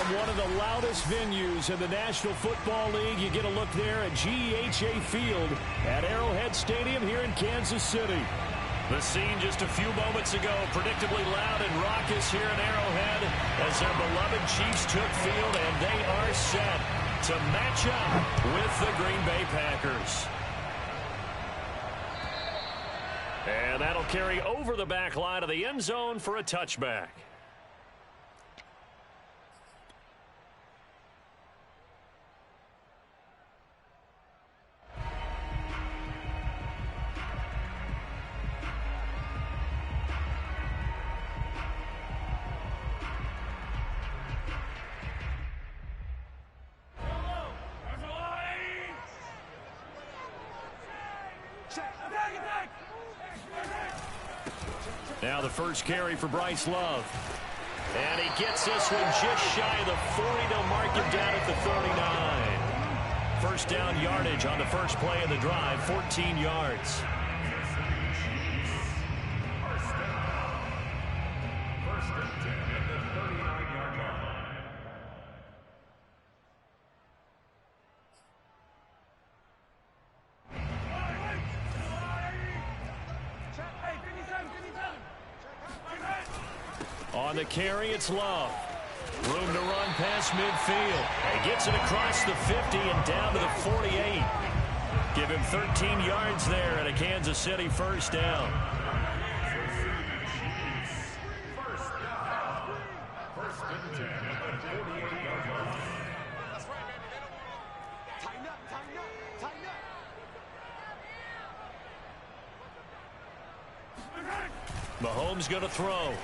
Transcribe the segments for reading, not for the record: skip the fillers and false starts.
One of the loudest venues in the National Football League. You get a look there at GEHA Field at Arrowhead Stadium here in Kansas City. The scene just a few moments ago, predictably loud and raucous here in Arrowhead as their beloved Chiefs took field, and they are set to match up with the Green Bay Packers. And that'll carry over the back line of the end zone for a touchback. Now the first carry for Bryce Love. And he gets this one just shy of the 40. They'll mark him down at the 39. First down yardage on the first play of the drive, 14 yards. On the carry, it's Love. Room to run past midfield. He gets it across the 50 and down to the 48. Give him 13 yards there at a Kansas City first down. Mahomes going to throw.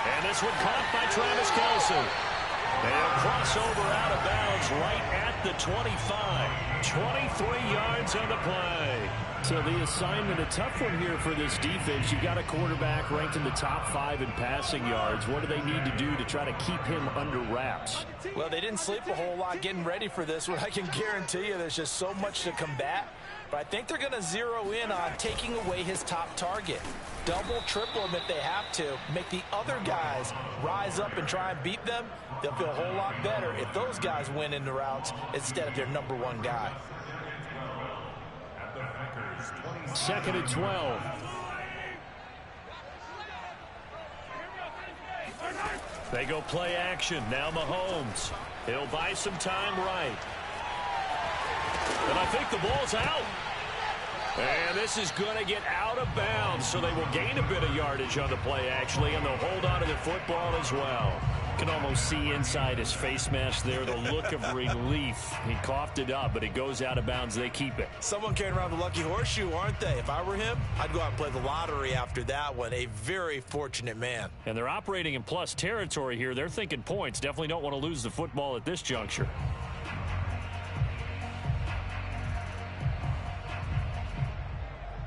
And this one caught by Travis Kelce. And crossover out of bounds right at the 25. 23 yards on the play. So the assignment, a tough one here for this defense. You've got a quarterback ranked in the top 5 in passing yards. What do they need to do to try to keep him under wraps? Well, they didn't sleep a whole lot getting ready for this one. I can guarantee you there's just so much to combat. But I think they're going to zero in on taking away his top target. Double, triple him if they have to. Make the other guys rise up and try and beat them. They'll feel a whole lot better if those guys win in the routes instead of their number one guy. Second and 12. They go play action. Now Mahomes. He'll buy some time right. And I think the ball's out. And this is going to get out of bounds, so they will gain a bit of yardage on the play, actually, and they'll hold on to the football as well. You can almost see inside his face mask there the look of relief. He coughed it up, but it goes out of bounds. They keep it. Someone carrying around the lucky horseshoe, aren't they? If I were him, I'd go out and play the lottery after that one. A very fortunate man. And they're operating in plus territory here. They're thinking points. Definitely don't want to lose the football at this juncture.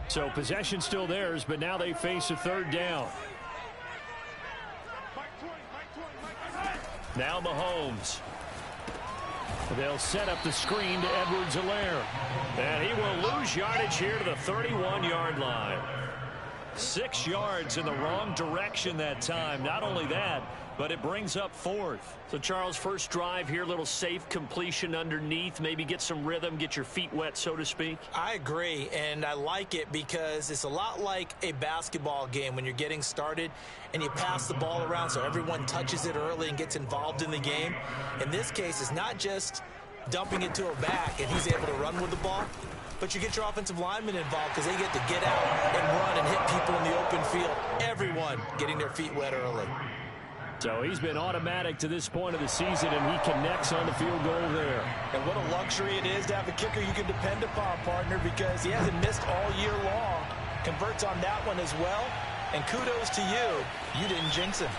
So possession still theirs, but now they face a third down. Now Mahomes. They'll set up the screen to Edwards-Helaire. And he will lose yardage here to the 31-yard line. 6 yards in the wrong direction that time. Not only that, but it brings up fourth. So, Charles, first drive here, little safe completion underneath. Maybe get some rhythm, get your feet wet, so to speak. I agree, and I like it because it's a lot like a basketball game when you're getting started and you pass the ball around so everyone touches it early and gets involved in the game. In this case, it's not just dumping it to a back and he's able to run with the ball, but you get your offensive linemen involved because they get to get out and run and hit people in the open field. Everyone getting their feet wet early. So he's been automatic to this point of the season, and he connects on the field goal there. And what a luxury it is to have a kicker you can depend upon, partner, because he hasn't missed all year long. Converts on that one as well. And kudos to you. You didn't jinx him.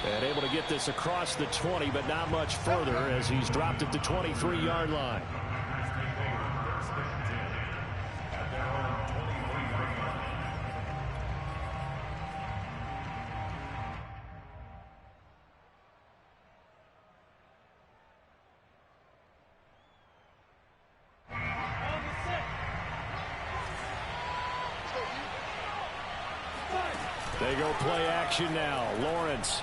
And able to get this across the 20, but not much further as he's dropped at the 23-yard line. They go play action now. Lawrence.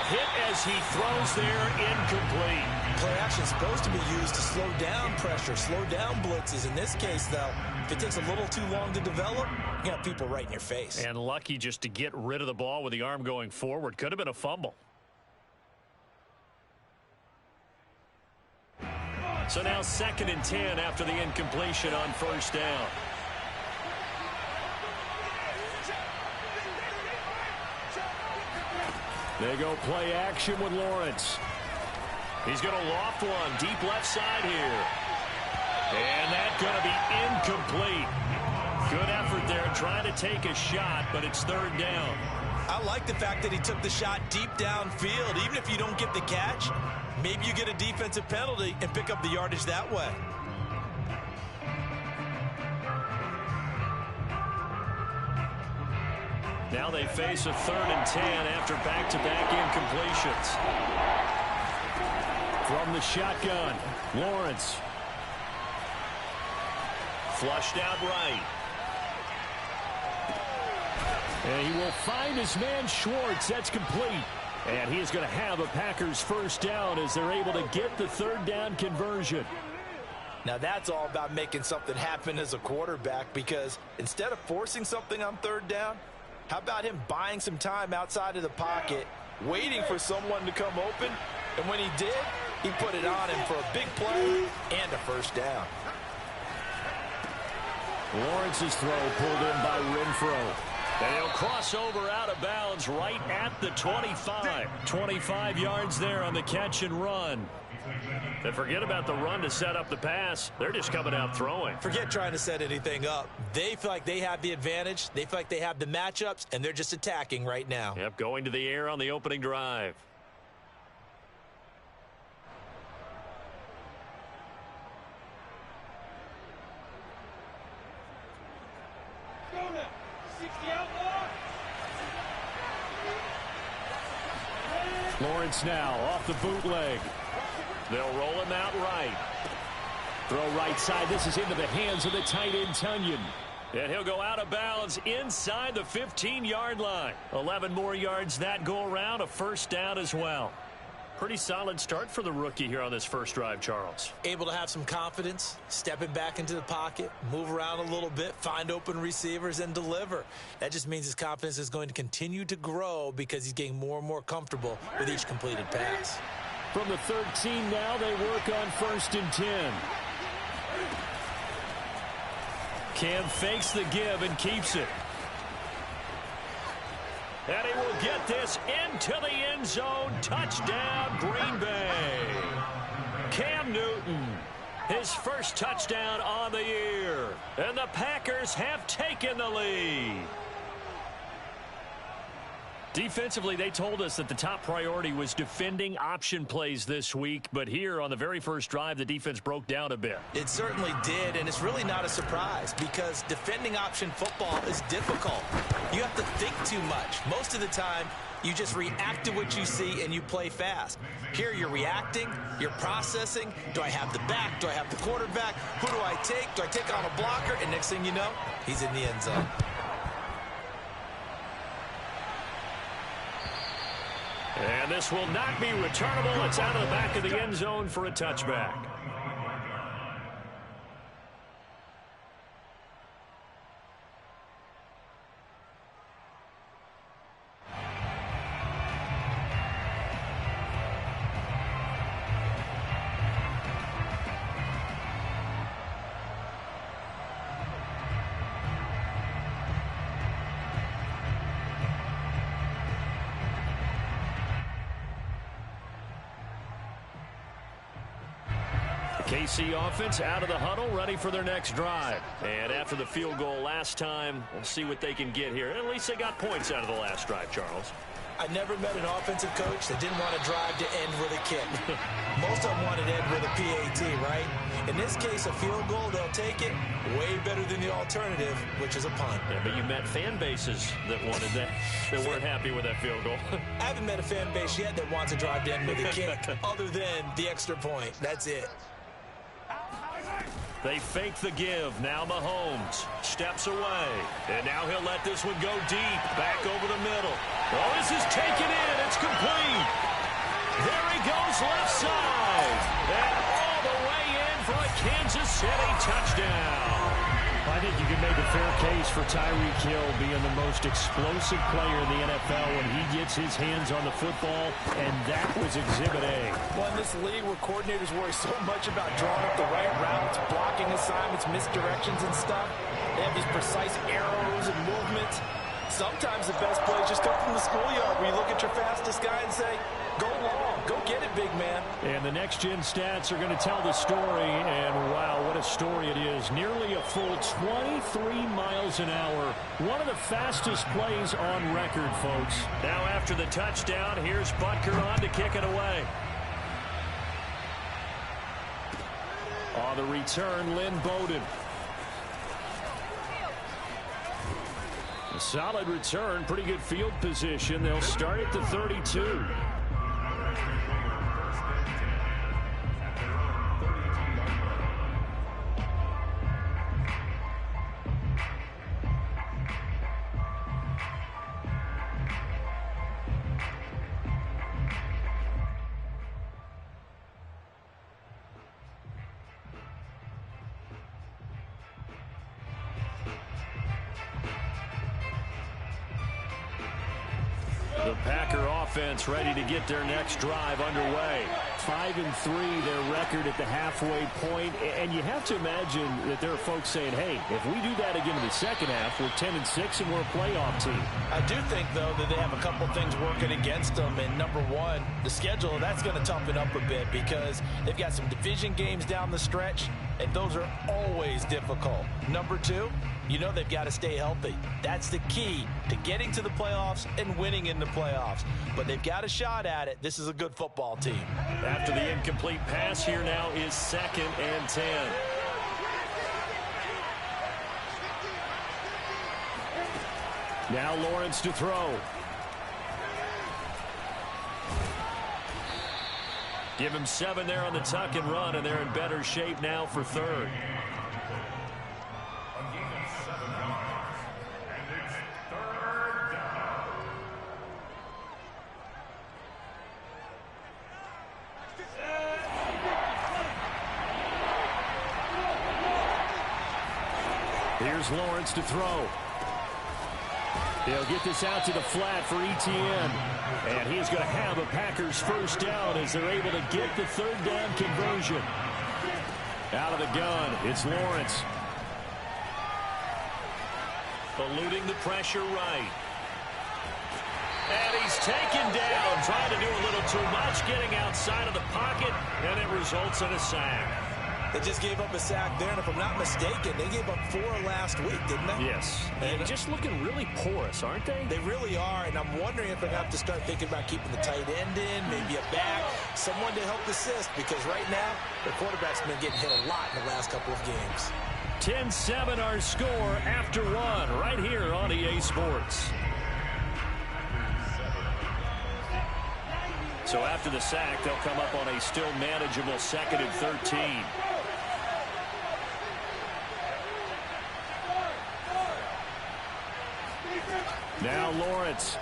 Hit as he throws there, incomplete. Play action is supposed to be used to slow down pressure, slow down blitzes. In this case, though, if it takes a little too long to develop, you got people right in your face. And lucky just to get rid of the ball with the arm going forward. Could have been a fumble. So now 2nd and 10 after the incompletion on first down. They go play action with Lawrence. He's going to loft one deep left side here. And that's going to be incomplete. Good effort there trying to take a shot, but it's 3rd down. I like the fact that he took the shot deep downfield. Even if you don't get the catch, maybe you get a defensive penalty and pick up the yardage that way. Now they face a 3rd and 10 after back-to-back incompletions. From the shotgun, Lawrence. Flushed out right. And he will find his man Schwartz. That's complete. And he is going to have a Packers first down as they're able to get the 3rd down conversion. Now that's all about making something happen as a quarterback, because instead of forcing something on 3rd down, how about him buying some time outside of the pocket, waiting for someone to come open, and when he did, he put it on him for a big play and a first down. Lawrence's throw pulled in by Renfro. And he'll cross over out of bounds right at the 25. 25 yards there on the catch and run. And forget about the run to set up the pass. They're just coming out throwing. Forget trying to set anything up. They feel like they have the advantage. They feel like they have the matchups, and they're just attacking right now. Yep, going to the air on the opening drive. Lawrence now off the bootleg. They'll roll him out right. Throw right side. This is into the hands of the tight end, Tunyon. And he'll go out of bounds inside the 15-yard line. 11 more yards that go around. A first down as well. Pretty solid start for the rookie here on this first drive, Charles. Able to have some confidence, stepping back into the pocket, move around a little bit, find open receivers, and deliver. That just means his confidence is going to continue to grow because he's getting more and more comfortable with each completed pass. From the 13 now, they work on 1st and 10. Cam fakes the give and keeps it. And he will get this into the end zone. Touchdown, Green Bay. Cam Newton, his first touchdown on the year. And the Packers have taken the lead. Defensively, they told us that the top priority was defending option plays this week. But here on the very first drive, the defense broke down a bit. It certainly did, and it's really not a surprise because defending option football is difficult. You have to think too much. Most of the time, you just react to what you see and you play fast. Here you're reacting, you're processing. Do I have the back? Do I have the quarterback? Who do I take? Do I take on a blocker? And next thing you know, he's in the end zone. And this will not be returnable. It's out of the back of the end zone for a touchback. KC offense out of the huddle, ready for their next drive. And after the field goal last time, we'll see what they can get here. At least they got points out of the last drive, Charles. I never met an offensive coach that didn't want to drive to end with a kick. Most of them wanted to end with a PAT, right? In this case, a field goal, they'll take it. Way better than the alternative, which is a punt. Yeah, but you met fan bases that wanted that, that weren't happy with that field goal. I haven't met a fan base yet that wants to drive to end with a kick, other than the extra point. That's it. They fake the give. Now Mahomes steps away. And now he'll let this one go deep. Back over the middle. Oh, this is taken in. It's complete. There he goes left side. And all the way in for a Kansas City touchdown. I think you can make a fair case for Tyreek Hill being the most explosive player in the NFL when he gets his hands on the football, and that was Exhibit A. Well, in this league where coordinators worry so much about drawing up the right routes, blocking assignments, misdirections and stuff, they have these precise arrows and movements. Sometimes the best plays just come from the schoolyard where you look at your fastest guy and say, go long, go get it, big man. And the next-gen stats are going to tell the story, and wow, what a story it is. Nearly a full 23 miles an hour. One of the fastest plays on record, folks. Now after the touchdown, here's Butker on to kick it away. On the return, Lynn Bowden. A solid return, pretty good field position. They'll start at the 32. The Packer offense ready to get their next drive underway. 5-3, their record at the halfway point. And you have to imagine that there are folks saying, hey, if we do that again in the second half, we're 10-6 and we're a playoff team. I do think, though, that they have a couple things working against them. And number one, the schedule, that's going to toughen up a bit because they've got some division games down the stretch, and those are always difficult. Number two, you know they've got to stay healthy. That's the key to getting to the playoffs and winning in the playoffs. But they've got a shot at it. This is a good football team. After the incomplete pass, here now is 2nd and 10. Now Lawrence to throw. Give him 7 there on the tuck and run, and they're in better shape now for 3rd. Here's Lawrence to throw. They'll get this out to the flat for Etienne. And he's going to have a Packers first down as they're able to get the 3rd down conversion. Out of the gun, it's Lawrence. Eluding the pressure right. And he's taken down, trying to do a little too much, getting outside of the pocket, and it results in a sack. They just gave up a sack there, and if I'm not mistaken, they gave up 4 last week, didn't they? Yes. And just looking really porous, aren't they? They really are, and I'm wondering if they have to start thinking about keeping the tight end in, maybe a back, someone to help assist, because right now, the quarterback's been getting hit a lot in the last couple of games. 10-7 our score after 1, right here on EA Sports. So after the sack, they'll come up on a still manageable 2nd and 13. Now Lawrence.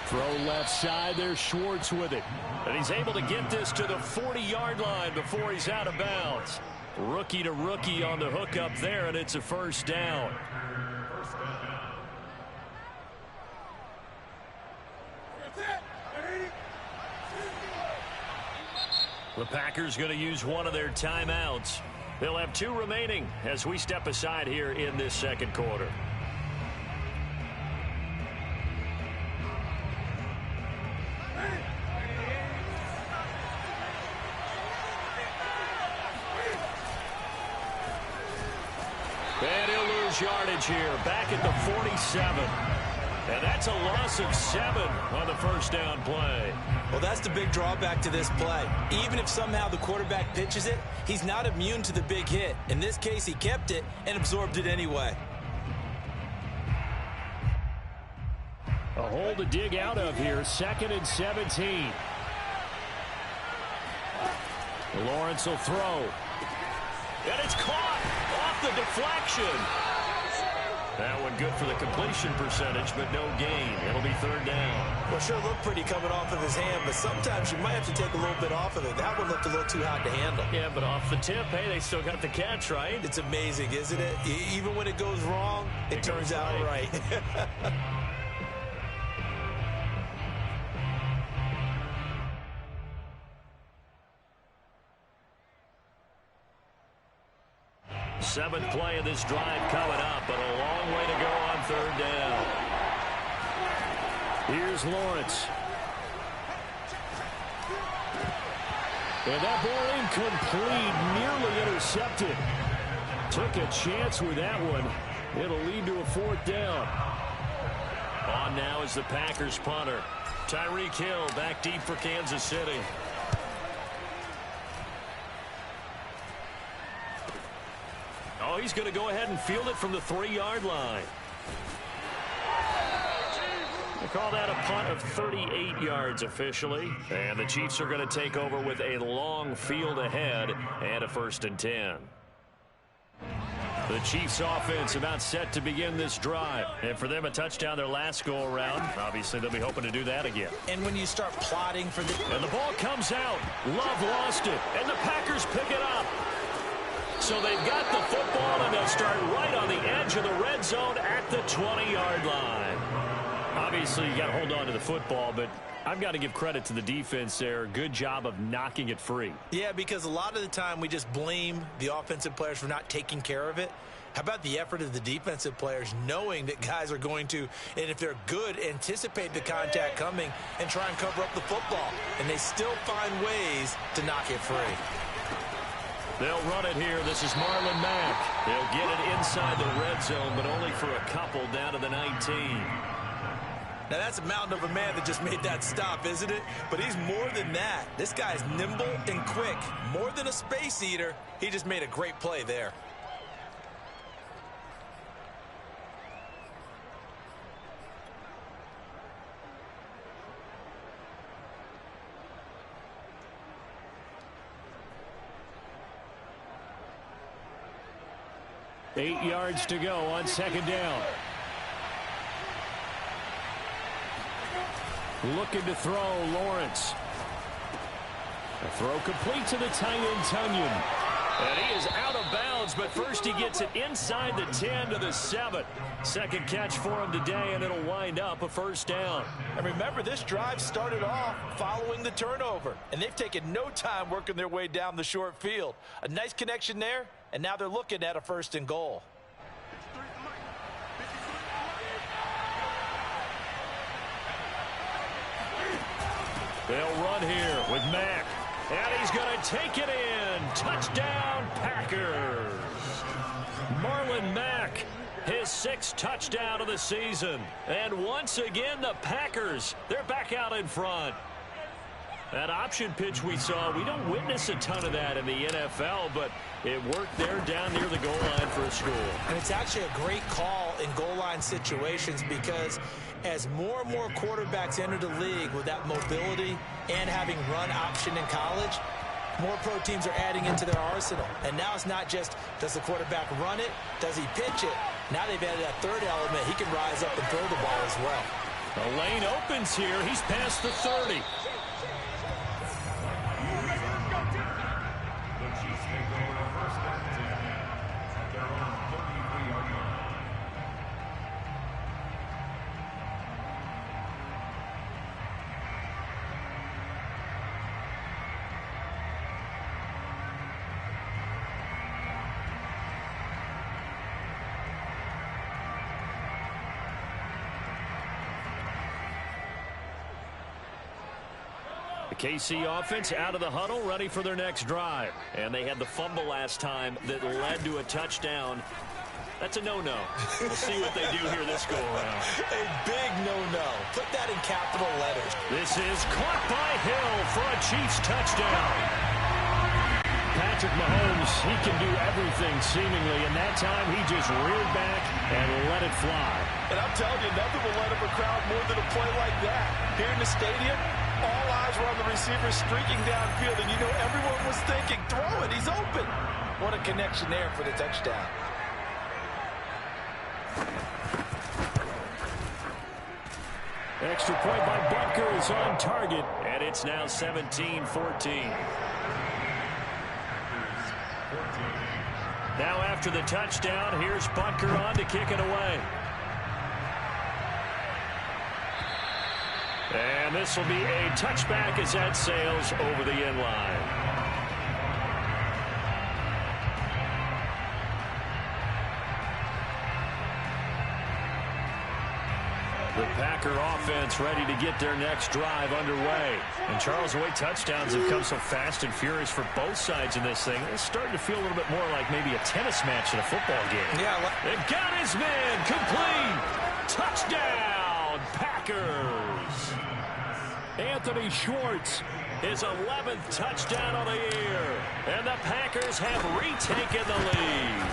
Throw left side. There's Schwartz with it. And he's able to get this to the 40-yard line before he's out of bounds. Rookie to rookie on the hook up there, and it's a first down. The Packers going to use one of their timeouts. They'll have 2 remaining as we step aside here in this 2nd quarter. yardage here, back at the 47. And that's a loss of 7 on the first down play. Well, that's the big drawback to this play. Even if somehow the quarterback pitches it, he's not immune to the big hit. In this case, he kept it and absorbed it anyway. A hole to dig out of here, 2nd and 17. Lawrence will throw. And it's caught off the deflection. That one good for the completion percentage, but no gain. It'll be 3rd down. Well, sure looked pretty coming off of his hand, but sometimes you might have to take a little bit off of it. That one looked a little too hot to handle. Yeah, but off the tip, hey, they still got the catch, right? It's amazing, isn't it? Even when it goes wrong, it turns out right. Seventh play of this drive coming up, but a long way to go on 3rd down. Here's Lawrence. And that ball incomplete, nearly intercepted. Took a chance with that one. It'll lead to a 4th down. On now is the Packers punter. Tyreek Hill back deep for Kansas City. Oh, he's going to go ahead and field it from the 3-yard line. They call that a punt of 38 yards officially. And the Chiefs are going to take over with a long field ahead and a 1st and 10. The Chiefs offense about set to begin this drive. And for them, a touchdown their last go-around. Obviously, they'll be hoping to do that again. And when you start plotting for the... And the ball comes out. Love lost it. And the Packers pick it up. So they've got the football, and they'll start right on the edge of the red zone at the 20-yard line. Obviously, you got to hold on to the football, but I've got to give credit to the defense there. Good job of knocking it free. Yeah, because a lot of the time we just blame the offensive players for not taking care of it. How about the effort of the defensive players knowing that guys are going to, and if they're good, anticipate the contact coming and try and cover up the football. And they still find ways to knock it free. They'll run it here. This is Marlon Mack. They'll get it inside the red zone, but only for a couple down to the 19. Now, that's a mountain of a man that just made that stop, isn't it? But he's more than that. This guy's nimble and quick. More than a space eater. He just made a great play there. Eight yards to go on 2nd down. Looking to throw, Lawrence. A throw complete to the tight end, Tunyon. And he is out of bounds, but first he gets it inside the 10 to the 7. Second catch for him today, and it'll wind up a 1st down. And remember, this drive started off following the turnover, and they've taken no time working their way down the short field. A nice connection there, and now they're looking at a 1st and goal. They'll run here with Mack. And he's going to take it in. Touchdown, Packers. Marlon Mack, his 6th touchdown of the season. And once again, the Packers, they're back out in front. That option pitch we saw, we don't witness a ton of that in the NFL, but it worked there down near the goal line for a score. And it's actually a great call in goal line situations because as more and more quarterbacks enter the league with that mobility and having run option in college, more pro teams are adding into their arsenal. And now it's not just, does the quarterback run it? Does he pitch it? Now they've added that 3rd element. He can rise up and throw the ball as well. The lane opens here. He's past the 30. The KC offense out of the huddle, ready for their next drive. And they had the fumble last time that led to a touchdown That's a no-no. We'll see what they do here this go-around. A big no-no. Put that in capital letters. This is caught by Hill for a Chiefs touchdown. Patrick Mahomes, he can do everything seemingly, and that time he just reared back and let it fly. And I'm telling you, nothing will let up a crowd more than a play like that. Here in the stadium, all eyes were on the receiver streaking downfield, and you know everyone was thinking, throw it, he's open. What a connection there for the touchdown. Extra point by Butker is on target, and it's now 17-14. Now after the touchdown, here's Butker on to kick it away. And this will be a touchback as that sails over the end line. The Packer offense ready to get their next drive underway. And Charles, the way touchdowns have come so fast and furious for both sides in this thing, it's starting to feel a little bit more like maybe a tennis match in a football game. Yeah, they've got his man complete. Touchdown, Packers. Anthony Schwartz, his 11th touchdown of the year. And the Packers have retaken the lead.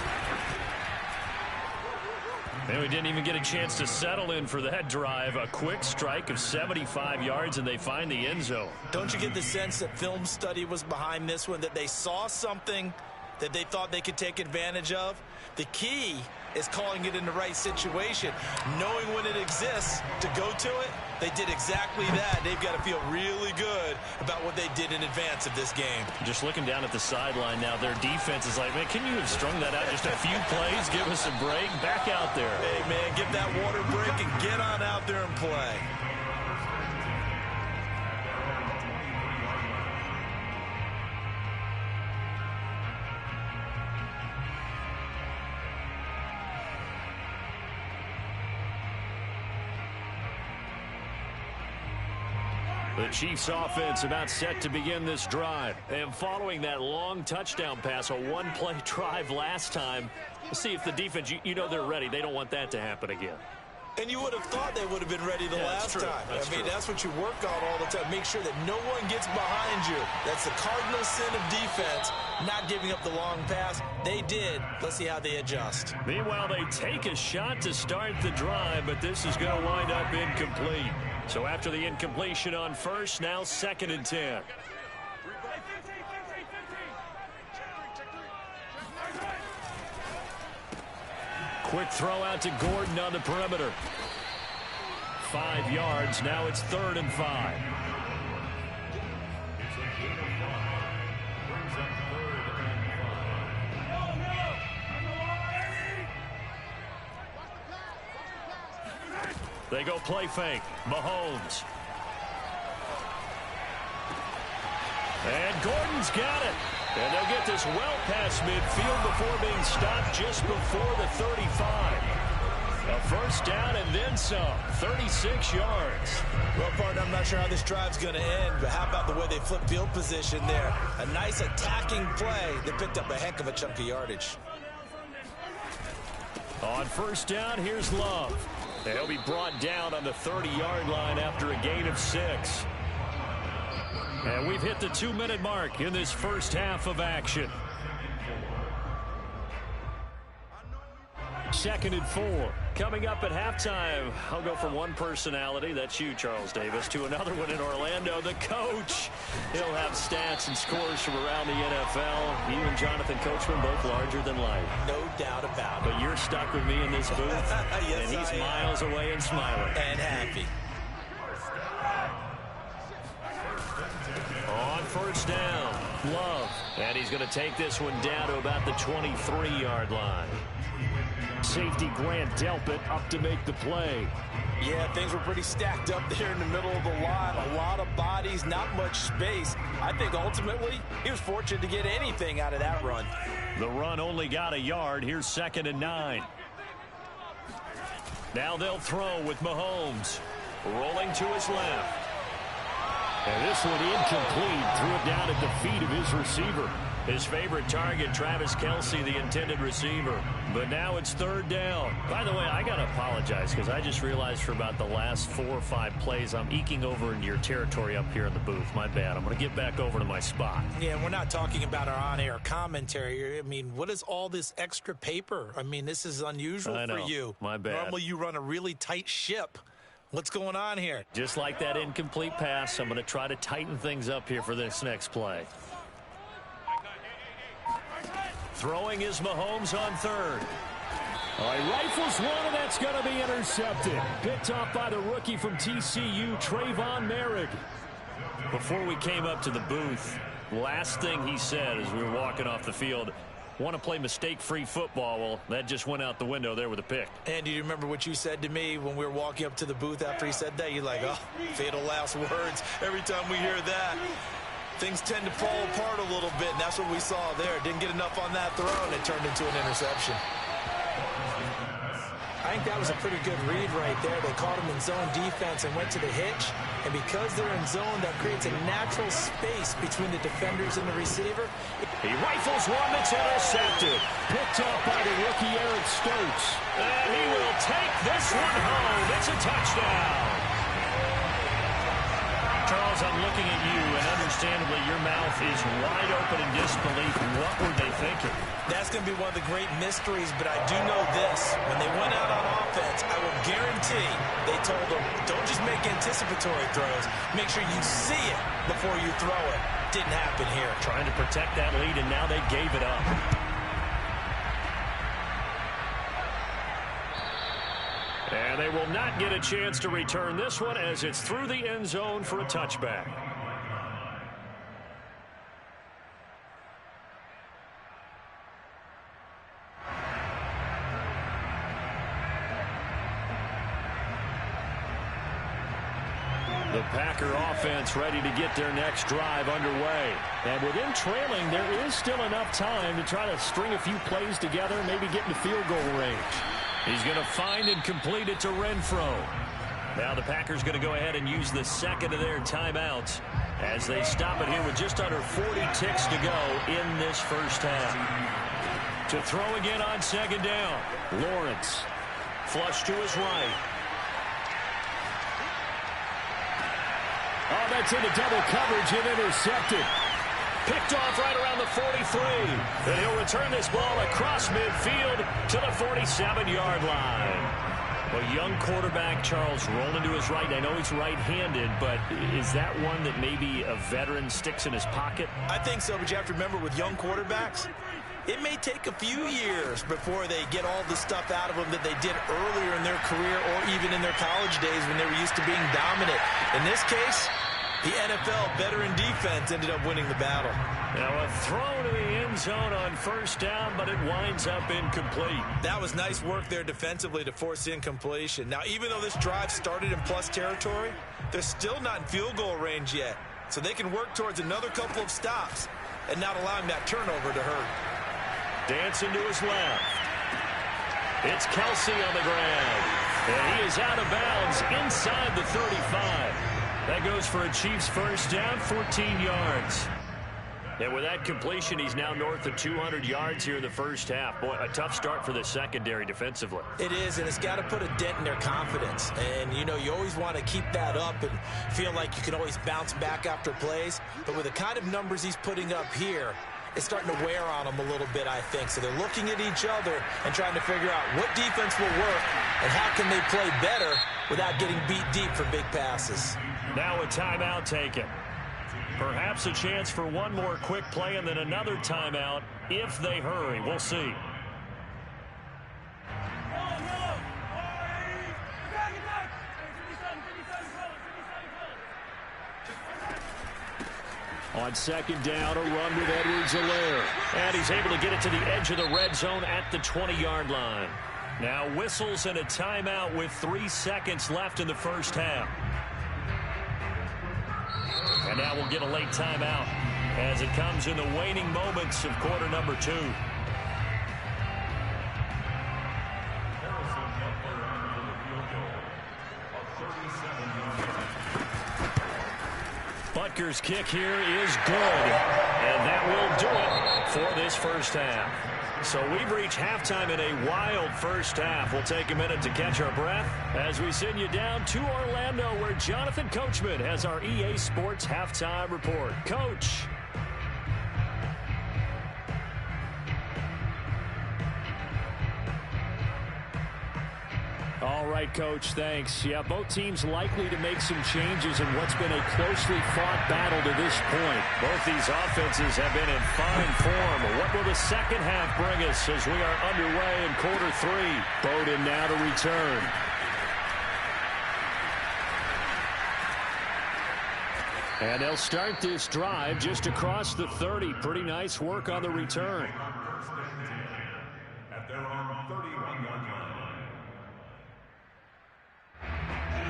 And we didn't even get a chance to settle in for that drive. A quick strike of 75 yards, and they find the end zone. Don't you get the sense that film study was behind this one, that they saw something that they thought they could take advantage of? The key is calling it in the right situation, knowing when it exists to go to it. They did exactly that. They've got to feel really good about what they did in advance of this game. Just looking down at the sideline now, their defense is like, man, can you have strung that out just a few plays? Give us a break. Back out there. Hey, man, give that water break and get on out there and play. The Chiefs offense about set to begin this drive. And following that long touchdown pass, a one-play drive last time, we'll see if the defense, you know they're ready. They don't want that to happen again. And you would have thought they would have been ready the last time. That's what you work on all the time. Make sure that no one gets behind you. That's the cardinal sin of defense, not giving up the long pass. They did. Let's see how they adjust. Meanwhile, they take a shot to start the drive, but this is going to wind up incomplete. So after the incompletion on first, now 2nd and 10. Quick throw out to Gordon on the perimeter. 5 yards. Now it's 3rd and 5. They go play fake. Mahomes. And Gordon's got it. And they'll get this well past midfield before being stopped just before the 35. A first down and then some. 36 yards. Well, partner, I'm not sure how this drive's going to end, but how about the way they flip field position there? A nice attacking play that picked up a heck of a chunk of yardage. On first down, here's Love. They'll be brought down on the 30-yard line after a gain of 6. And we've hit the 2-minute mark in this first half of action. 2nd and 4. Coming up at halftime, I'll go from one personality, that's you, Charles Davis, to another one in Orlando, the coach. He'll have stats and scores from around the NFL. You and Jonathan Coachman, both larger than life. No doubt about it. But you're stuck with me in this booth, yes, and he's miles away and smiling. And happy. On first down, Love. And he's going to take this one down to about the 23-yard line. Safety Grant Delpit up to make the play. Yeah, things were pretty stacked up there in the middle of the line. A lot of bodies, not much space. I think ultimately he was fortunate to get anything out of that run. The run only got a yard. Here's 2nd and 9. Now they'll throw with Mahomes. Rolling to his left. And this one incomplete. Threw it down at the feet of his receiver. His favorite target, Travis Kelce, the intended receiver. But now it's third down. By the way, I got to apologize because I just realized for about the last 4 or 5 plays, I'm eking over into your territory up here in the booth. My bad. I'm going to get back over to my spot. Yeah, and we're not talking about our on-air commentary. I mean, what is all this extra paper? I mean, this is unusual for you. My bad. Normally you run a really tight ship. What's going on here? Just like that incomplete pass, I'm going to try to tighten things up here for this next play. Throwing is Mahomes on third. All right, rifles one, and that's going to be intercepted. Picked off by the rookie from TCU, Trayvon Merrick. Before we came up to the booth, last thing he said as we were walking off the field, want to play mistake-free football. Well, that just went out the window there with a pick. And do you remember what you said to me when we were walking up to the booth after he said that? You're like, oh, fatal last words. Every time we hear that, things tend to fall apart a little bit, and that's what we saw there. Didn't get enough on that throw, and it turned into an interception. I think that was a pretty good read right there. They caught him in zone defense and went to the hitch, and because they're in zone, that creates a natural space between the defenders and the receiver. He rifles one that's intercepted. Picked up by the rookie Eric Stokes. And he will take this one home. It's a touchdown. Charles, I'm looking at you, and understandably, your mouth is wide open in disbelief. What were they thinking? That's going to be one of the great mysteries, but I do know this. When they went out on offense, I will guarantee they told them, don't just make anticipatory throws. Make sure you see it before you throw it. Didn't happen here. Trying to protect that lead, and now they gave it up. And they will not get a chance to return this one as it's through the end zone for a touchback. The Packer offense ready to get their next drive underway. And with him trailing, there is still enough time to try to string a few plays together and maybe get into field goal range. He's going to find and complete it to Renfro. Now the Packers going to go ahead and use the second of their timeouts as they stop it here with just under 40 ticks to go in this first half. To throw again on second down. Lawrence. Flush to his right. Oh, that's into double coverage and intercepted. Picked off right around the 43. And he'll return this ball across midfield to the 47-yard line. A young quarterback, Charles, rolling to his right. I know he's right-handed, but is that one that maybe a veteran sticks in his pocket? I think so, but you have to remember with young quarterbacks, it may take a few years before they get all the stuff out of them that they did earlier in their career or even in their college days when they were used to being dominant. In this case, the NFL veteran defense ended up winning the battle. Now a throw to the end zone on first down, but it winds up incomplete. That was nice work there defensively to force incompletion. Now, even though this drive started in plus territory, they're still not in field goal range yet. So they can work towards another couple of stops and not allowing that turnover to hurt. Dancing to his left. It's Kelce on the ground. And he is out of bounds inside the 35. That goes for a Chiefs first down, 14 yards. And with that completion, he's now north of 200 yards here in the first half. Boy, a tough start for the secondary defensively. It is, and it's got to put a dent in their confidence. And, you know, you always want to keep that up and feel like you can always bounce back after plays. But with the kind of numbers he's putting up here, it's starting to wear on them a little bit, I think. So they're looking at each other and trying to figure out what defense will work and how can they play better without getting beat deep for big passes. Now a timeout taken. Perhaps a chance for one more quick play and then another timeout if they hurry. We'll see. On second down, a run with Edwards-Helaire. And he's able to get it to the edge of the red zone at the 20-yard line. Now whistles and a timeout with 3 seconds left in the first half. And now we'll get a late timeout as it comes in the waning moments of quarter number 2. Butker's kick here is good. And that will do it for this first half. So we've reached halftime in a wild first half. We'll take a minute to catch our breath as we send you down to Orlando, where Jonathan Coachman has our EA Sports Halftime Report. Coach. All right, Coach, thanks. Yeah, both teams likely to make some changes in what's been a closely fought battle to this point. Both these offenses have been in fine form. What will the second half bring us as we are underway in quarter three? Bowden now to return. And they'll start this drive just across the 30. Pretty nice work on the return.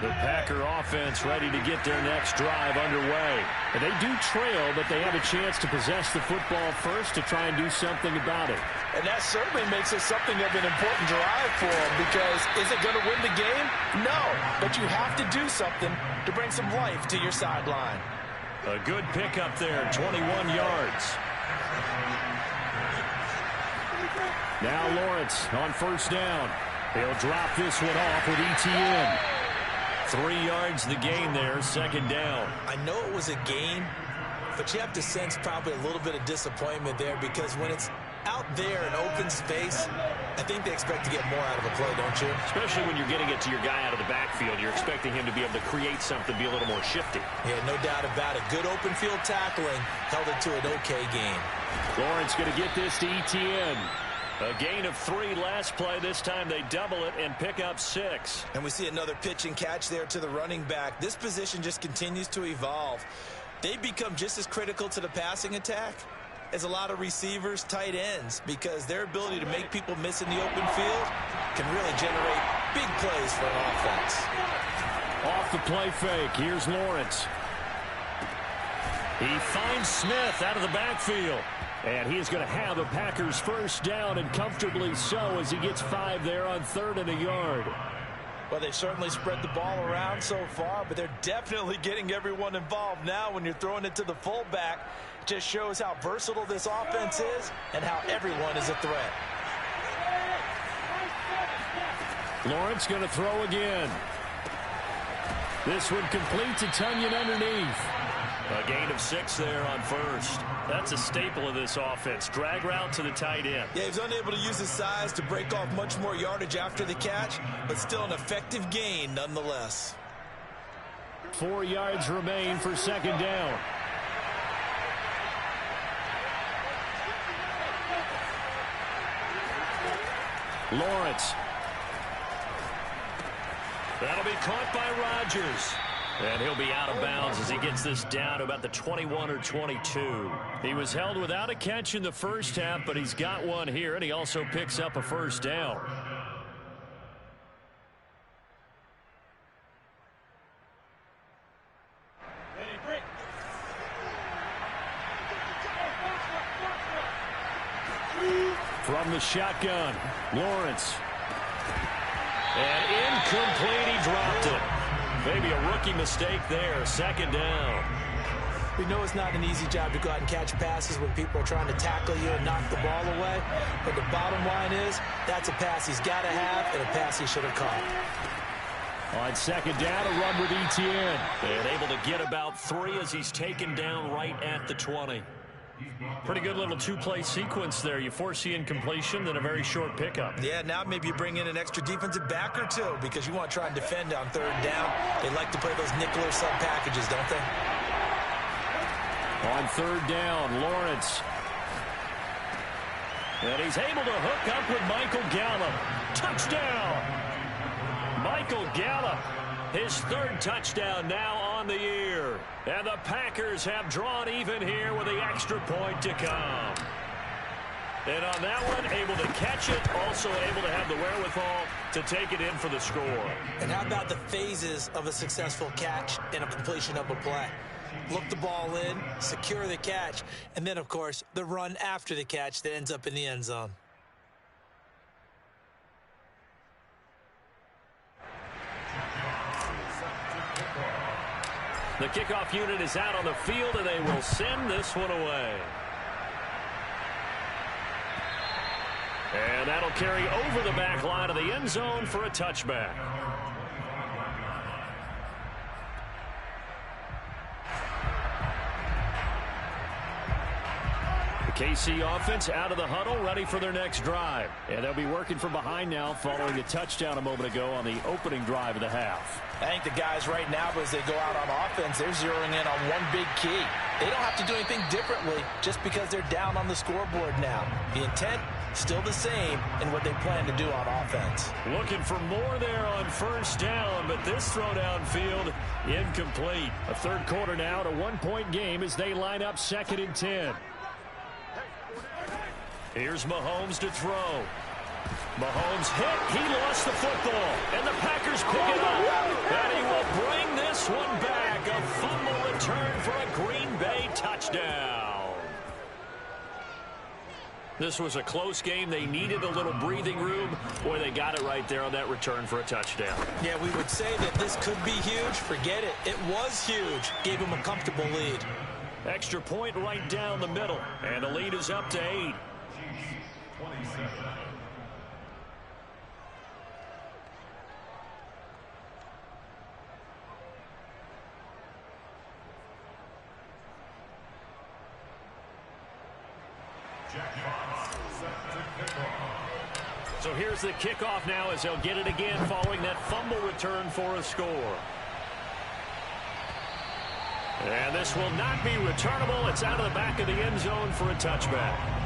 The Packer offense ready to get their next drive underway. And they do trail, but they have a chance to possess the football first to try and do something about it. And that certainly makes it something of an important drive for them, because is it going to win the game? No, but you have to do something to bring some life to your sideline. A good pickup there, 21 yards. Now Lawrence on first down. He'll drop this one off with ETN. 3 yards the gain there, second down. I know it was a gain, but you have to sense probably a little bit of disappointment there, because when it's out there in open space, I think they expect to get more out of a play, don't you? Especially when you're getting it to your guy out of the backfield. You're expecting him to be able to create something, be a little more shifty. Yeah, no doubt about it. Good open field tackling held it to an okay game. Lawrence going to get this to ETN. A gain of 3 last play. This time they double it and pick up 6. And we see another pitch and catch there to the running back. This position just continues to evolve. They become just as critical to the passing attack as a lot of receivers, tight ends, because their ability to make people miss in the open field can really generate big plays for an offense. Off the play fake, here's Lawrence. He finds Smith out of the backfield. And he is going to have a Packers first down, and comfortably so, as he gets 5 there on 3rd and a yard. Well, they certainly spread the ball around so far, but they're definitely getting everyone involved now. When you're throwing it to the fullback, it just shows how versatile this offense is and how everyone is a threat. Lawrence going to throw again. This one completes, a Tunyon underneath. A gain of 6 there on first. That's a staple of this offense. Drag route to the tight end. Yeah, he's unable to use his size to break off much more yardage after the catch, but still an effective gain nonetheless. 4 yards remain for second down. Lawrence. That'll be caught by Rodgers. And he'll be out of bounds as he gets this down to about the 21 or 22. He was held without a catch in the first half, but he's got one here, and he also picks up a first down. From the shotgun, Lawrence. And incomplete, he dropped it. Maybe a rookie mistake there. Second down. We know it's not an easy job to go out and catch passes when people are trying to tackle you and knock the ball away. But the bottom line is, that's a pass he's got to have and a pass he should have caught. On second down, a run with ETN. And able to get about 3 as he's taken down right at the 20. Pretty good little 2-play sequence there. You force the incompletion, then a very short pickup. Yeah, now maybe you bring in an extra defensive back or 2 because you want to try and defend on 3rd down. They like to play those nickel or sub packages, don't they? On 3rd down, Lawrence. And he's able to hook up with Michael Gallup. Touchdown! Michael Gallup, his 3rd touchdown now on the year. And the Packers have drawn even here with the extra point to come. And on that one, able to catch it, also able to have the wherewithal to take it in for the score. And how about the phases of a successful catch and a completion of a play? Look the ball in, secure the catch, and then, of course, the run after the catch that ends up in the end zone. The kickoff unit is out on the field, and they will send this one away. And that'll carry over the back line of the end zone for a touchback. The KC offense out of the huddle, ready for their next drive. And they'll be working from behind now following a touchdown a moment ago on the opening drive of the half. I think the guys right now, as they go out on offense, they're zeroing in on one big key. They don't have to do anything differently just because they're down on the scoreboard now. The intent, still the same in what they plan to do on offense. Looking for more there on first down, but this throw downfield incomplete. A third quarter now, a one-point game as they line up 2nd and 10. Here's Mahomes to throw. Mahomes hit. He lost the football. And the Packers pick it up. And he will bring this one back. A fumble return for a Green Bay touchdown. This was a close game. They needed a little breathing room. Boy, they got it right there on that return for a touchdown. Yeah, we would say that this could be huge. Forget it. It was huge. Gave him a comfortable lead. Extra point right down the middle. And the lead is up to 8. So here's the kickoff now as they'll get it again following that fumble return for a score. And this will not be returnable. It's out of the back of the end zone for a touchback.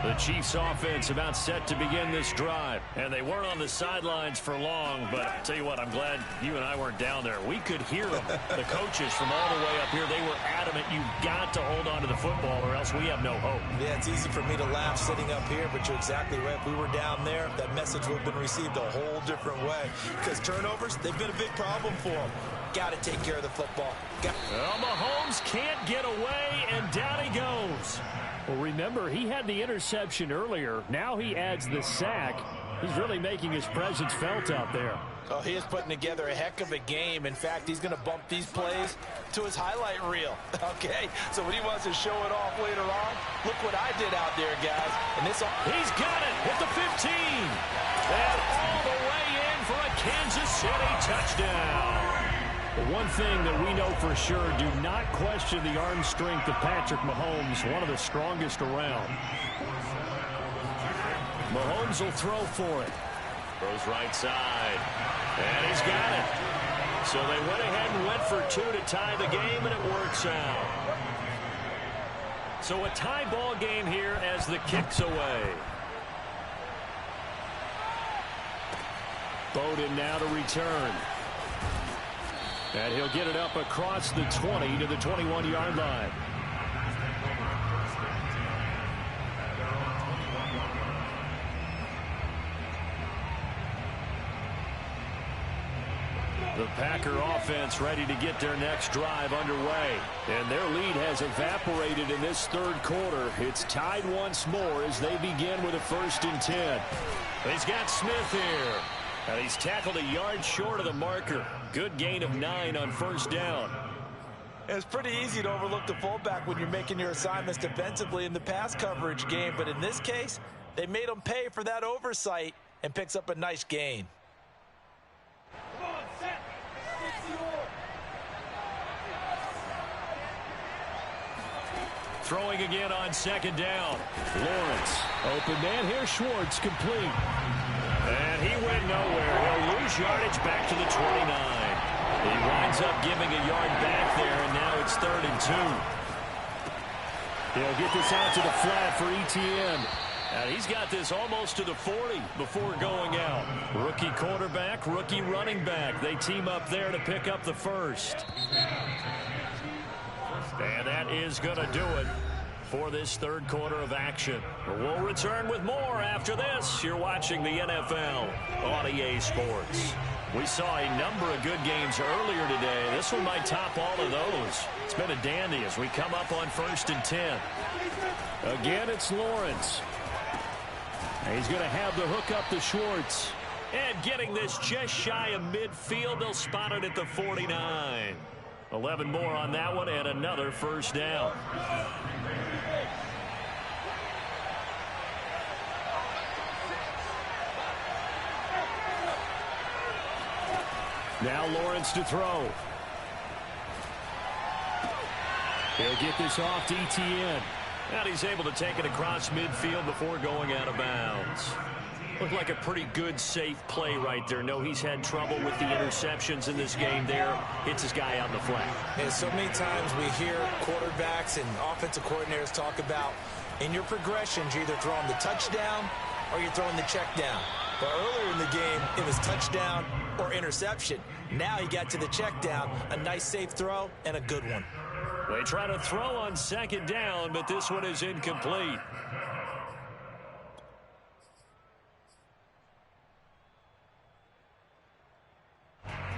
The Chiefs offense about set to begin this drive. And they weren't on the sidelines for long, but I'll tell you what, I'm glad you and I weren't down there. We could hear them. The coaches from all the way up here, they were adamant, you've got to hold on to the football or else we have no hope. Yeah, it's easy for me to laugh sitting up here, but you're exactly right. If we were down there, that message would have been received a whole different way. Because turnovers, they've been a big problem for them. Got to take care of the football. Well, Mahomes can't get away, and down he goes. Well, remember, he had the interception earlier. Now he adds the sack. He's really making his presence felt out there. Oh, he is putting together a heck of a game. In fact, he's going to bump these plays to his highlight reel. Okay, so when he wants to show it off later on, look what I did out there, guys. And this, he's got it at the 15. And all the way in for a Kansas City touchdown. The one thing that we know for sure, do not question the arm strength of Patrick Mahomes, one of the strongest around. Mahomes will throw for it. Throws right side. And he's got it. So they went ahead and went for 2 to tie the game, and it works out. So a tie ball game here as the kick's away. Bowden now to return. And he'll get it up across the 20 to the 21-yard line. The Packer offense ready to get their next drive underway. And their lead has evaporated in this third quarter. It's tied once more as they begin with a 1st and 10. He's got Smith here. And he's tackled a yard short of the marker. Good gain of 9 on first down. It's pretty easy to overlook the fullback when you're making your assignments defensively in the pass coverage game. But in this case, they made him pay for that oversight and picks up a nice gain. Throwing again on 2nd down. Lawrence. Open man here. Schwartz complete. And he went nowhere. He'll lose yardage back to the 29. He winds up giving a yard back there, and now it's 3rd and 2. He'll get this out to the flat for Etienne. And he's got this almost to the 40 before going out. Rookie quarterback, rookie running back. They team up there to pick up the first. And that is going to do it for this third quarter of action. We'll return with more after this. You're watching the NFL on EA Sports. We saw a number of good games earlier today. This one might top all of those. It's been a dandy as we come up on 1st and 10. Again, it's Lawrence. He's going to have the hook up to Schwartz. And getting this just shy of midfield, they'll spot it at the 49. 11 more on that one and another first down. Now Lawrence to throw. He'll get this off to ETN. And he's able to take it across midfield before going out of bounds. Looked like a pretty good, safe play right there. No, he's had trouble with the interceptions in this game there. Hits his guy out in the flat. And so many times we hear quarterbacks and offensive coordinators talk about in your progressions, you're either throwing the touchdown or you're throwing the check down. But earlier in the game, it was touchdown or interception. Now he got to the check down, a nice safe throw and a good one. They try to throw on second down, but this one is incomplete.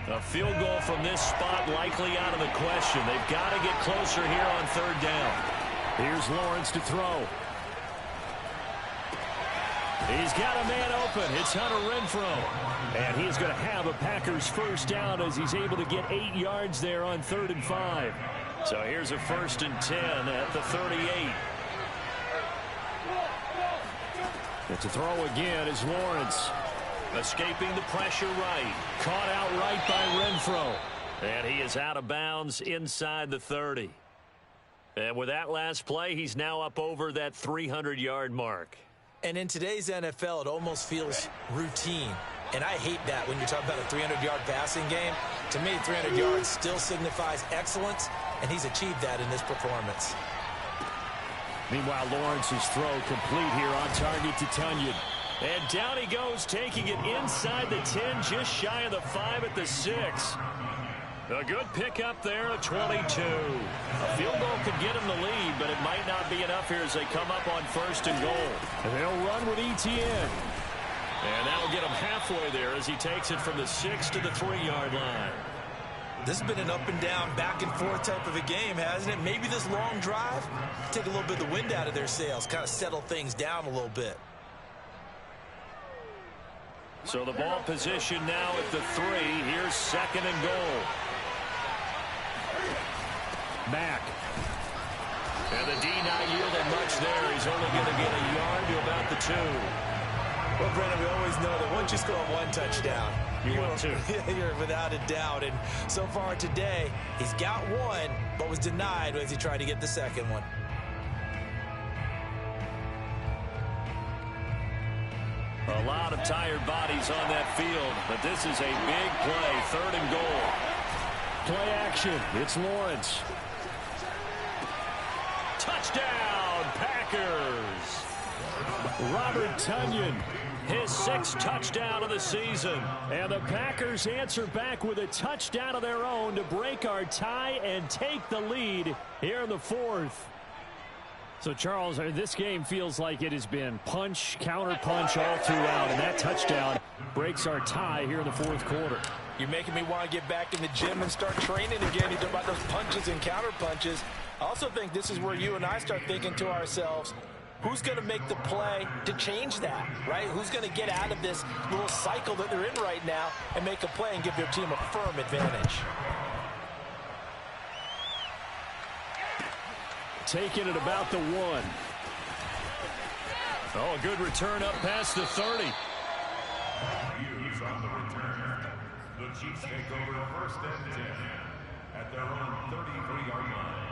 A field goal from this spot likely out of the question. They've got to get closer here on third down. Here's Lawrence to throw. He's got a man open. It's Hunter Renfrow. And he's going to have a Packers first down as he's able to get 8 yards there on 3rd and 5. So here's a 1st and 10 at the 38. But to throw again is Lawrence. Escaping the pressure right. Caught out right by Renfrow. And he is out of bounds inside the 30. And with that last play, he's now up over that 300-yard mark. And in today's NFL, it almost feels routine. And I hate that when you're talking about a 300-yard passing game. To me, 300 yards still signifies excellence, and he's achieved that in this performance. Meanwhile, Lawrence's throw complete here on target to Tunyon. And down he goes, taking it inside the 10, just shy of the 5 at the 6. A good pickup there at 22. A field goal could get him the lead, but it might not be enough here as they come up on 1st and goal. And they'll run with ETN. And that'll get him halfway there as he takes it from the 6 to the 3-yard line. This has been an up and down, back and forth type of a game, hasn't it? Maybe this long drive, take a little bit of the wind out of their sails, kind of settle things down a little bit. So the ball position now at the 3. Here's 2nd and goal. Back. And the D not yielding much there. He's only going to get a yard to about the 2. Well, Brendan, we always know that once you score one touchdown, you're without a doubt. And so far today, he's got one, but was denied as he tried to get the second one. A lot of tired bodies on that field, but this is a big play. 3rd and goal. Play action. It's Lawrence. Touchdown, Packers. Robert Tunyon, his 6th touchdown of the season. And the Packers answer back with a touchdown of their own to break our tie and take the lead here in the 4th. So, Charles, this game feels like it has been punch, counter-punch all throughout, and that touchdown breaks our tie here in the 4th quarter. You're making me want to get back in the gym and start training again. You talk about those punches and counter-punches. I also think this is where you and I start thinking to ourselves, who's going to make the play to change that, right? Who's going to get out of this little cycle that they're in right now and make a play and give their team a firm advantage? Taking it about the 1. Oh, a good return up past the 30. Hughes on the return. The Chiefs take over 1st and 10 at their own 33-yard line.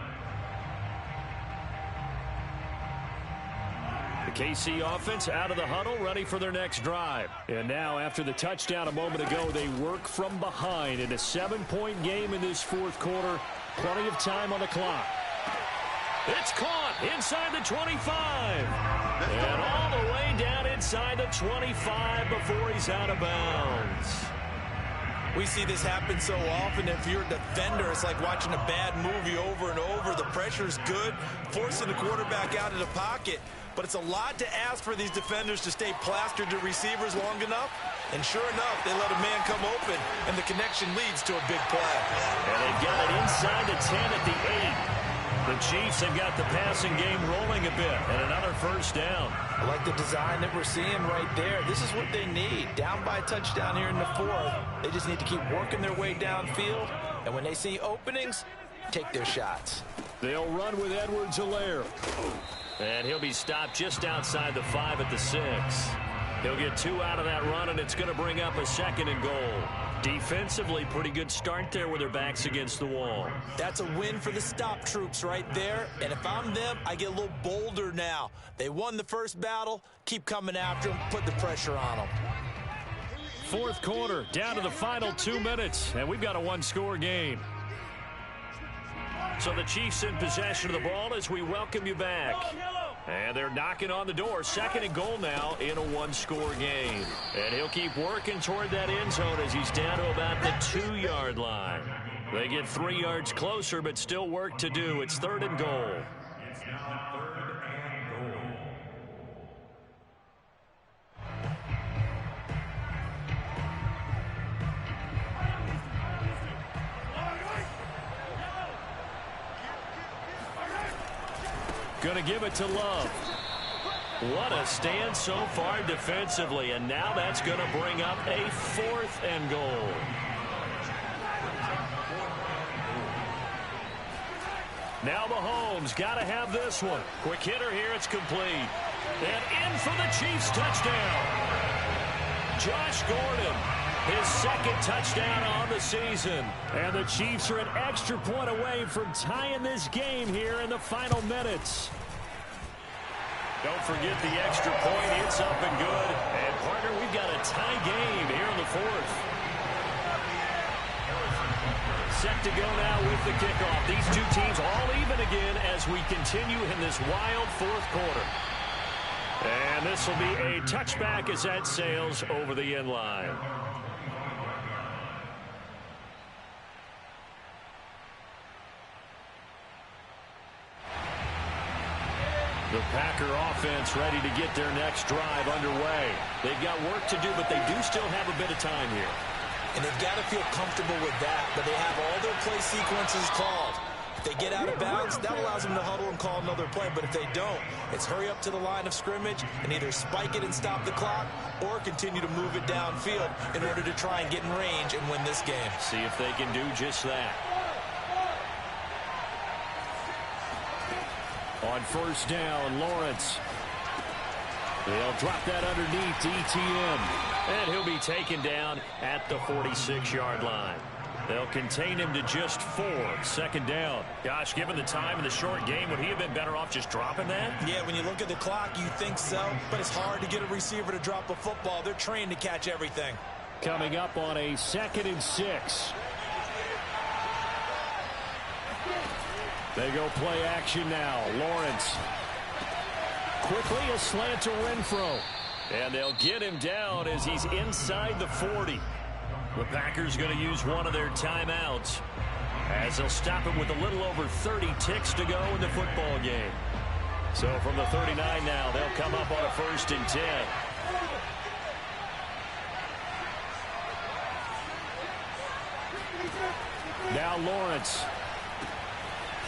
The KC offense out of the huddle, ready for their next drive. And now, after the touchdown a moment ago, they work from behind in a 7-point game in this 4th quarter. Plenty of time on the clock. It's caught inside the 25. And all the way down inside the 25 before he's out of bounds. We see this happen so often. If you're a defender, it's like watching a bad movie over and over. The pressure's good, forcing the quarterback out of the pocket. But it's a lot to ask for these defenders to stay plastered to receivers long enough. And sure enough, they let a man come open, and the connection leads to a big play. And they've got it inside the 10 at the 8. The Chiefs have got the passing game rolling a bit, and another first down. I like the design that we're seeing right there. This is what they need. Down by a touchdown here in the fourth. They just need to keep working their way downfield, and when they see openings, take their shots. They'll run with Edwards-Helaire. And he'll be stopped just outside the 5 at the 6. He'll get 2 out of that run, and it's going to bring up a 2nd and goal. Defensively, pretty good start there with their backs against the wall. That's a win for the stop troops right there. And if I'm them, I get a little bolder now. They won the first battle. Keep coming after them. Put the pressure on them. Fourth quarter, down to the final 2 minutes, and we've got a one-score game. So the Chiefs in possession of the ball as we welcome you back. And they're knocking on the door. 2nd and goal now in a one-score game. And he'll keep working toward that end zone as he's down to about the 2-yard line. They get 3 yards closer, but still work to do. It's 3rd and goal. It's now 3rd and goal. Going to give it to Love. What a stand so far defensively, and now that's going to bring up a 4th and goal. Now Mahomes got to have this one. Quick hitter here, it's complete. And in for the Chiefs touchdown. Josh Gordon, his 2nd touchdown on the season. And the Chiefs are an extra point away from tying this game here in the final minutes. Don't forget the extra point. It's up and good. And, partner, we've got a tie game here in the 4th. Set to go now with the kickoff. These two teams all even again as we continue in this wild 4th quarter. And this will be a touchback as that sails over the end line. The Packer offense ready to get their next drive underway. They've got work to do, but they do still have a bit of time here. And they've got to feel comfortable with that, but they have all their play sequences called. If they get out of bounds, that allows them to huddle and call another play. But if they don't, it's hurry up to the line of scrimmage and either spike it and stop the clock or continue to move it downfield in order to try and get in range and win this game. See if they can do just that. On first down, Lawrence. They'll drop that underneath to ETN. And he'll be taken down at the 46-yard line. They'll contain him to just 4. 2nd down. Gosh, given the time in the short game, would he have been better off just dropping that? Yeah, when you look at the clock, you think so. But it's hard to get a receiver to drop a football. They're trained to catch everything. Coming up on a 2nd and 6. They go play action now. Lawrence. Quickly a slant to Renfro. And they'll get him down as he's inside the 40. The Packers going to use one of their timeouts as they'll stop it with a little over 30 ticks to go in the football game. So from the 39 now, they'll come up on a 1st and 10. Now Lawrence.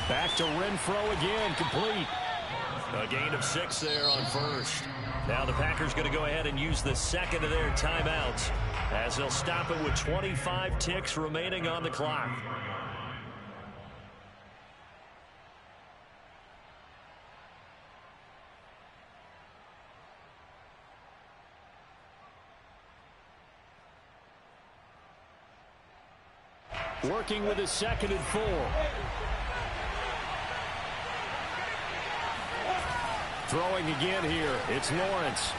Back to Renfro again, complete. A gain of 6 there on 1st. Now the Packers going to go ahead and use the 2nd of their timeouts as they'll stop it with 25 ticks remaining on the clock. Working with a 2nd and 4. Throwing again here. It's Lawrence.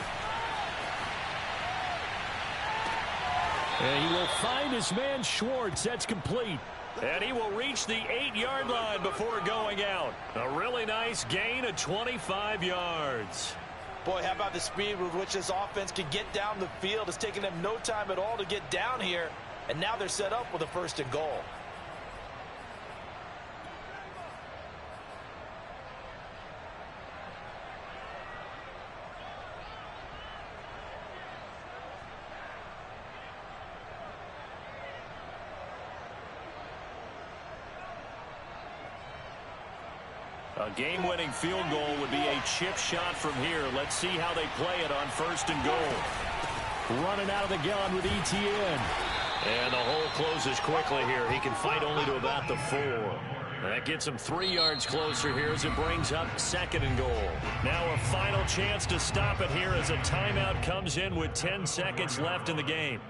And he will find his man Schwartz. That's complete. And he will reach the 8-yard line before going out. A really nice gain of 25 yards. Boy, how about the speed with which this offense can get down the field? It's taken them no time at all to get down here. And now they're set up with a 1st and goal. A game-winning field goal would be a chip shot from here. Let's see how they play it on 1st and goal. Running out of the gun with ETN. And the hole closes quickly here. He can fight only to about the 4. That gets him 3 yards closer here as it brings up 2nd and goal. Now a final chance to stop it here as a timeout comes in with 10 seconds left in the game.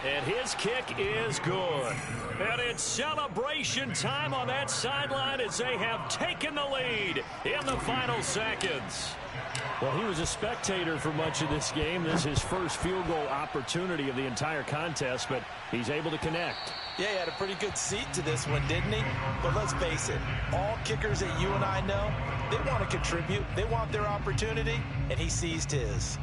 And his kick is good. And it's celebration time on that sideline as they have taken the lead in the final seconds. Well, he was a spectator for much of this game. This is his first field goal opportunity of the entire contest, but he's able to connect. Yeah, he had a pretty good seat to this one, didn't he? But let's face it, all kickers that you and I know, they want to contribute. They want their opportunity, and he seized his.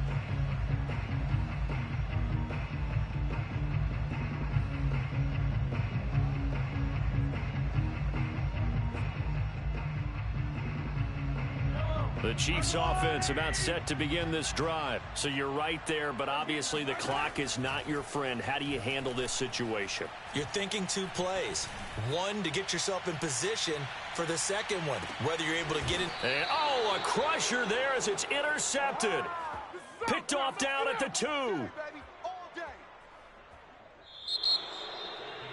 The Chiefs offense about set to begin this drive. So you're right there, but obviously the clock is not your friend. How do you handle this situation? You're thinking 2 plays. One, to get yourself in position for the second one, whether you're able to get in. And, a crusher there as it's intercepted. Picked off down at the 2.